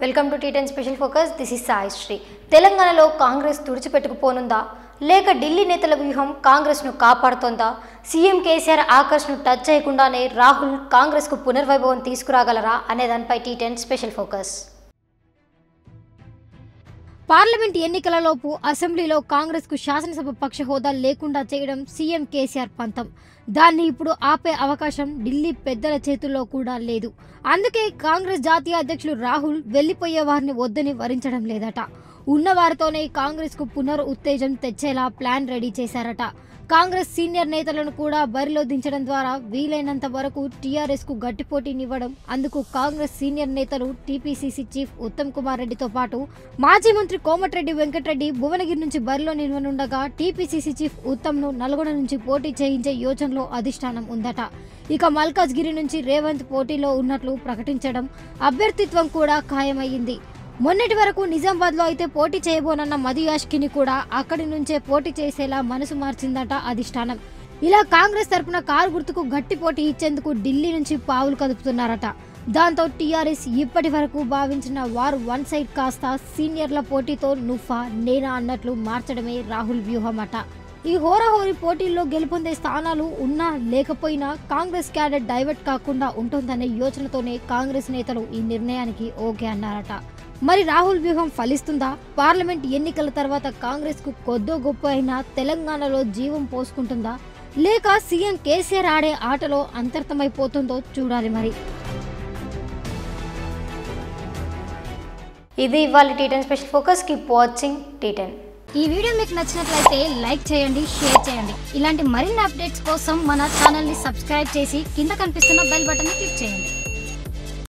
Welcome to T ten special focus. This is Sai Sri. తెలంగాణలో కాంగ్రెస్ తుడిచిపెట్టుకుపోనుందా లేక ఢిల్లీ నేతల వ్యూహం కాంగ్రెస్ను కాపాడుతోందా? సీఎం కేసీఆర్ ఆకర్ష్ను టచ్ చేయకుండానే రాహుల్ కాంగ్రెస్కు పునర్వైభవం తీసుకురాగలరా అనే దానిపై టీ10 స్పెషల్ ఫోకస్. పార్లమెంట్ ఎన్నికలలోపు అసెంబ్లీలో కాంగ్రెస్కు శాసనసభ పక్ష హోదా లేకుండా చేయడం సీఎం కేసీఆర్ పంతం. దాన్ని ఇప్పుడు ఆపే అవకాశం ఢిల్లీ పెద్దల చేతుల్లో కూడా లేదు. అందుకే కాంగ్రెస్ జాతీయ అధ్యక్షులు రాహుల్ వెళ్లిపోయే వారిని వద్దని వరించడం లేదట. ఉన్నవారితోనే కాంగ్రెస్కు పునర్ ఉత్తేజం తెచ్చేలా ప్లాన్ రెడీ చేశారట. కాంగ్రెస్ సీనియర్ నేతలను కూడా బరిలో దించడం ద్వారా వీలైనంత వరకు టీఆర్ఎస్కు గట్టి పోటీనివ్వడం. అందుకు కాంగ్రెస్ సీనియర్ నేతలు టీపీసీసీ చీఫ్ ఉత్తమ్ కుమార్ రెడ్డితో పాటు మాజీ మంత్రి కోమటిరెడ్డి వెంకటరెడ్డి భువనగిరి నుంచి బరిలో నిలవనుండగా టీపీసీసీ చీఫ్ ఉత్తమ్ను నల్గొండ నుంచి పోటీ చేయించే యోచనలో అధిష్టానం ఉందట. ఇక మల్కాజ్గిరి నుంచి రేవంత్ పోటీలో ఉన్నట్లు ప్రకటించడం, అభ్యర్థిత్వం కూడా ఖాయమయ్యింది. మొన్నటి వరకు నిజామాబాద్లో అయితే పోటీ చేయబోనన్న మధు యాష్కిని కూడా అక్కడి నుంచే పోటీ చేసేలా మనసు మార్చిందట అధిష్టానం. ఇలా కాంగ్రెస్ తరపున కారు గుర్తుకు గట్టి పోటీ ఇచ్చేందుకు ఢిల్లీ నుంచి పావులు కదుపుతున్నారట. దాంతో టీఆర్ఎస్ ఇప్పటి వరకు భావించిన వారు వన్ సైడ్ కాస్త సీనియర్ల పోటీతో నువ్వా నేనా అన్నట్లు మార్చడమే రాహుల్ వ్యూహమట. ఈ హోరాహోరీ పోటీల్లో గెలుపొందే స్థానాలు ఉన్నా లేకపోయినా కాంగ్రెస్ క్యాడర్ డైవర్ట్ కాకుండా ఉంటుందనే యోచనతోనే కాంగ్రెస్ నేతలు ఈ నిర్ణయానికి ఓకే అన్నారట. మరి రాహుల్ వ్యూహం ఫలిస్తుందా? పార్లమెంట్ ఎన్నికల తర్వాత కాంగ్రెస్ కు కొద్దో గొప్ప అయినా తెలంగాణలో జీవం పోసుకుంటుందా లేక సీఎం కేసీఆర్ ఆడే ఆటలో అంతర్థమైపోతుందో చూడాలి. మరి ఇది ఇవాళ T ten special focus. Keep watching T ten. ఈ వీడియో మీకు నచ్చినట్లయితే లైక్ చేయండి, షేర్ చేయండి. ఇలాంటి మరిన్ని అప్డేట్స్ కోసం మన ఛానల్ని సబ్స్క్రైబ్ చేసి కింద కనిపిస్తున్న బెల్ బటన్ని క్లిక్ చేయండి.